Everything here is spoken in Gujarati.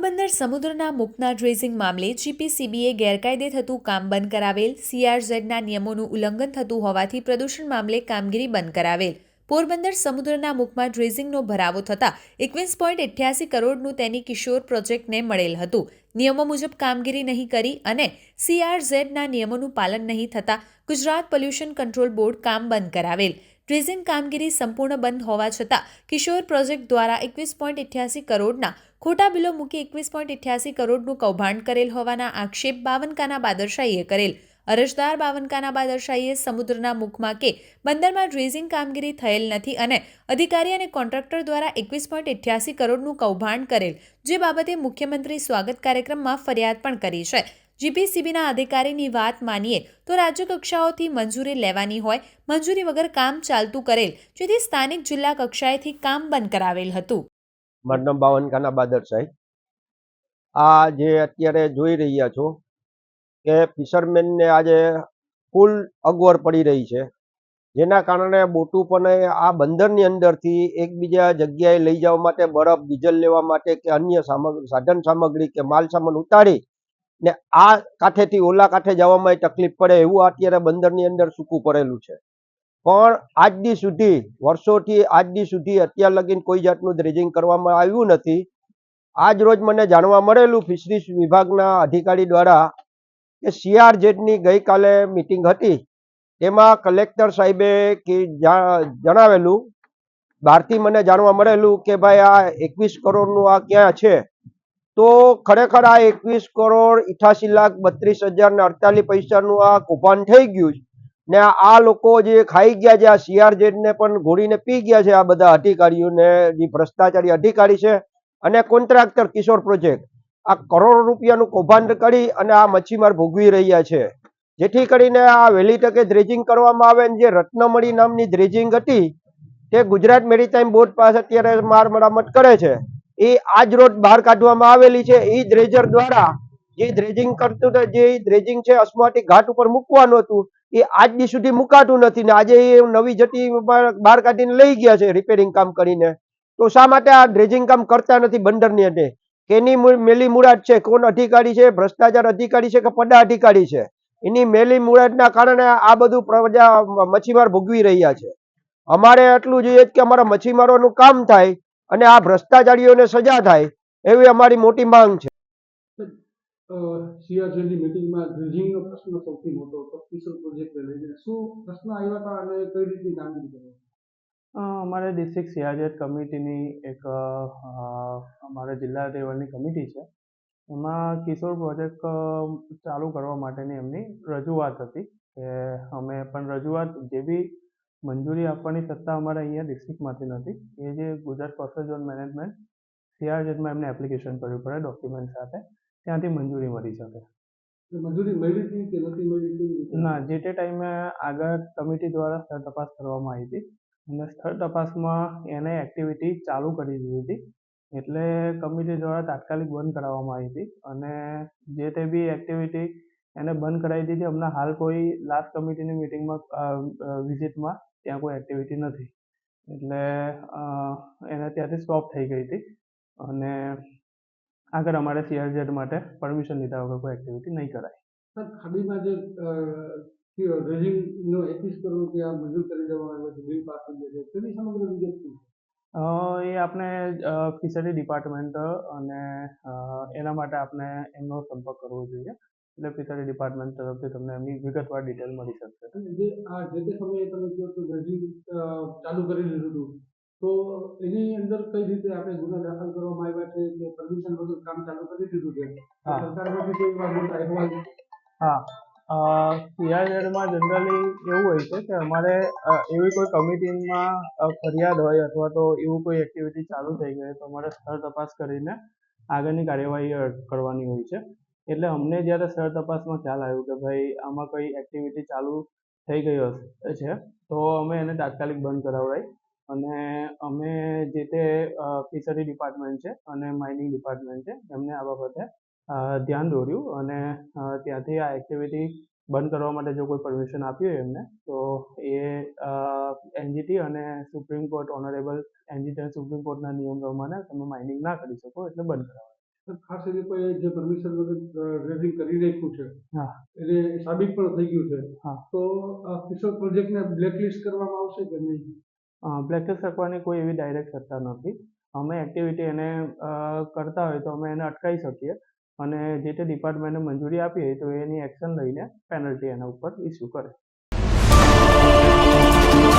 પોરબંદર સમુદ્રના મુખના ડ્રેઝિંગ મામલે જીપીસીબીએ ગેરકાયદે થતું કામ બંધ કરાવેલ, સીઆરઝેડના નિયમોનું ઉલ્લંઘન થતું હોવાથી પ્રદૂષણ મામલે કામગીરી બંધ કરાવેલ. પોરબંદર સમુદ્રના મુખમાં ડ્રેઝિંગનો ભરાવો થતાં 21.88 કરોડનું તેની કિશોર પ્રોજેક્ટને મળેલ હતું. નિયમો મુજબ કામગીરી નહીં કરી અને સીઆરઝેડના નિયમોનું પાલન નહીં થતાં ગુજરાત પોલ્યુશન કંટ્રોલ બોર્ડ કામ બંધ કરાવેલ. ડ્રેઝિંગ કામગીરી સંપૂર્ણ બંધ હોવા છતાં કિશોર પ્રોજેક્ટ દ્વારા 21.88 કરોડના ખોટા બિલો મૂકી 21.88 કરોડનું કૌભાંડ કરેલ હોવાના આક્ષેપ બાવનકાના બાદરશાહીએ કરેલ. અરજદાર બાવનકાના બાદરશાહીએ સમુદ્રના મુખમાં કે બંદરમાં ડ્રેઝિંગ કામગીરી થયેલ નથી અને અધિકારી અને કોન્ટ્રાક્ટર દ્વારા 21.88 કરોડનું કૌભાંડ કરેલ, જે બાબતે મુખ્યમંત્રી સ્વાગત કાર્યક્રમમાં ફરિયાદ પણ કરી છે. જીપીસીબીના અધિકારીની વાત માનીએ તો રાજ્ય કક્ષાઓથી મંજૂરી લેવાની હોય, મંજૂરી વગર કામ ચાલતું કરેલ, જેથી સ્થાનિક જિલ્લા કક્ષાએથી કામ બંધ કરાવેલ હતું. મારું નામ બાવનકાના બાદરશાહી. આ જે અત્યારે જોઈ રહ્યા છો કે ફિશરમેનને આજે ફૂલ અગવડ પડી રહી છે, જેના કારણે બોટું પણ આ બંદરની અંદરથી એકબીજા જગ્યાએ લઈ જવા માટે બરફ, ડીઝલ લેવા માટે કે અન્ય સાધન સામગ્રી કે માલ સામાન ઉતારી ને આ કાંઠેથી ઓલા કાંઠે જવામાં તકલીફ પડે એવું અત્યારે બંદરની અંદર સૂકું પડેલું છે. પણ આજ દી સુધી, વર્ષોથી આજ દી સુધી અત્યાર લગીન કોઈ જાતનું ડ્રેજિંગ કરવામાં આવ્યું નથી. આજ રોજ મને જાણવા મળેલું ફિશરીઝ વિભાગના અધિકારી દ્વારા કે સીઆરઝેડની ગઈકાલે મિટિંગ હતી, તેમાં કલેક્ટર સાહેબે જણાવેલું, બહારથી મને જાણવા મળેલું કે ભાઈ આ 21 કરોડનું આ ક્યાં છે. તો ખરેખર આ 21 કરોડ 88,32,048 પૈસાનું આ કૌભાંડ થઈ ગયું ને આ લોકો જે ખાઈ ગયા છે, આ સીઆરઝેડને પણ ઘોડીને પી ગયા છે. આ બધા અધિકારીઓને જે ભ્રષ્ટાચારી અધિકારી છે અને કોન્ટ્રાક્ટર કિશોર પ્રોજેક્ટ આ કરોડો રૂપિયાનું કૌભાંડ કરી અને આ મચ્છીમાર ભોગવી રહ્યા છે. જેથી કરીને આ વહેલી તકે ડ્રેજિંગ કરવામાં આવે. જે રત્નમણી નામની ડ્રેજિંગ હતી તે ગુજરાત મેરીટાઈમ બોર્ડ પાસે અત્યારે માર મરામત કરે છે, એ આજ રોજ બહાર કાઢવામાં આવેલી છે. એ ડ્રેજર દ્વારા જે ડ્રેજિંગ કરતું હતું, જે ડ્રેજિંગ છે અસ્માટી ઘાટ ઉપર મૂકવાનું હતું, એ આજ દી સુધી મુકાતું નથી ને આજે એ નવી જટી બહાર કાઢીને લઈ ગયા છે રિપેરિંગ કામ કરીને. તો શા માટે આ ડ્રેજિંગ કામ કરતા નથી બંદરની અંદર? કેની મેલી મુરાદ છે? કોણ અધિકારી છે? ભ્રષ્ટાચાર અધિકારી છે કે પડા અધિકારી છે? એની મેલી મુરાદના કારણે આ બધું પ્રજા મચ્છીમાર ભોગવી રહ્યા છે. અમારે એટલું જોઈએ કે અમારા મચ્છીમારોનું કામ થાય અને આ ભ્રષ્ટાચારીઓને સજા થાય એવી અમારી મોટી માંગ છે. સીઆરઝેડની મીટિંગમાં ડ્રેજિંગનો પ્રશ્ન સૌથી મોટો હતો. કિશોર પ્રોજેક્ટને લઈને શું પ્રશ્ન આવ્યા હતા અને કઈ રીતની કામગીરી કરી? અમારે ડિસ્ટ્રિક્ટ સીઆરઝેડ કમિટીની એક અમારે જિલ્લા લેવલની કમિટી છે. એમાં કિશોર પ્રોજેક્ટ ચાલુ કરવા માટેની એમની રજૂઆત હતી કે અમે પણ રજૂઆત જે બી મંજૂરી આપવાની સત્તા અમારે અહીંયા ડિસ્ટ્રિક્ટમાંથી નથી. એ જે ગુજરાત કોસ્ટલ ઝોન મેનેજમેન્ટ સીઆરઝેડમાં એમને એપ્લિકેશન કરવી પડે ડોક્યુમેન્ટ સાથે, ત્યાંથી મંજૂરી મળી શકે. મંજૂરી મળી હતી કે નથી મળી? ના, જે તે ટાઈમે આગળ કમિટી દ્વારા સ્થળ તપાસ કરવામાં આવી હતી અને સ્થળ તપાસમાં એને એક્ટિવિટી ચાલુ કરી દીધી હતી, એટલે કમિટી દ્વારા તાત્કાલિક બંધ કરાવવામાં આવી હતી અને જે તે બી એક્ટિવિટી એને બંધ કરાવી દીધી. હમણાં હાલ કોઈ લાસ્ટ કમિટીની મિટિંગમાં વિઝિટમાં ત્યાં કોઈ એક્ટિવિટી નથી, એટલે એને ત્યાંથી સ્ટોપ થઈ ગઈ હતી અને આગળ અમારે સીઆરઝેડ માટે પરમિશન લીધા વગર કોઈ એક્ટિવિટી નહીં કરાય. સર, ખાડીમાં જે ડ્રેજિંગનો 21 કરોડ રૂપિયા મંજૂર કરી દેવામાં આવ્યો છે, બિલ પાસ થઈ ગયો છે, તેની સમગ્ર વિગત શું? એ આપણે ફિશરી ડિપાર્ટમેન્ટ અને એના માટે આપણે એમનો સંપર્ક કરવો જોઈએ, એટલે ફિશરી ડિપાર્ટમેન્ટ તરફથી તમને એમની વિગતવાર ડિટેલ મળી શકશે. જે તે સમયે તમે કહો છો ડ્રેજિંગ ચાલુ કરી દીધું હતું, તો એની અંદર કઈ રીતે આપણે ગુના દાખલ કરવામાં આવ્યા છે કે પરમિશન વગર કામ ચાલુ કરી દીધું છે? સરકારમાંથી કોઈ એવા મોટા અહેવાલ? હા, સીઆરઝેડમાં જનરલી એવું હોય છે કે અમારે એવી કોઈ કમિટીમાં ફરિયાદ હોય અથવા તો એવું કોઈ એક્ટિવિટી ચાલુ થઈ ગઈ તો અમારે સ્થળ તપાસ કરીને આગળની કાર્યવાહી કરવાની હોય છે. એટલે અમને જ્યારે સ્થળ તપાસમાં ખ્યાલ આવ્યું કે ભાઈ આમાં કોઈ એક્ટિવિટી ચાલુ થઈ ગઈ છે તો અમે એને તાત્કાલિક બંધ કરાવડાવી અને અમે જે તે ફિશરી ડિપાર્ટમેન્ટ છે અને માઇનિંગ ડિપાર્ટમેન્ટ છે એમને આ બાબતે ધ્યાન દોર્યું અને ત્યાંથી આ એક્ટિવિટી બંધ કરવા માટે જો કોઈ પરમિશન આપી હોય એમને તો એ એનજીટી અને સુપ્રીમ કોર્ટ ઓનરેબલ એનજીટી અને સુપ્રીમ કોર્ટના નિયમ પ્રમાણે તમે માઇનિંગ ના કરી શકો એટલે બંધ કરાવવા. ખાસ એની કોઈ જે પરમિશન વગર ડ્રેસિંગ કરી રાખ્યું છે હા. એને સાબિત પણ થઈ ગયું છે. હા. તો આ કિશોર પ્રોજેક્ટને બ્લેકલિસ્ટ કરવામાં આવશે કે નહીં? બ્લેકલિસ્ટ કરવાની કોઈ એવી ડાયરેક્ટ સત્તા નથી. અમે એક્ટિવિટી એને કરતા હોય તો અમે એને અટકાવી શકીએ અને જે તે ડિપાર્ટમેન્ટને મંજૂરી આપીએ તો એની એક્શન લઈને પેનલ્ટી એના ઉપર ઇસ્યુ કરે.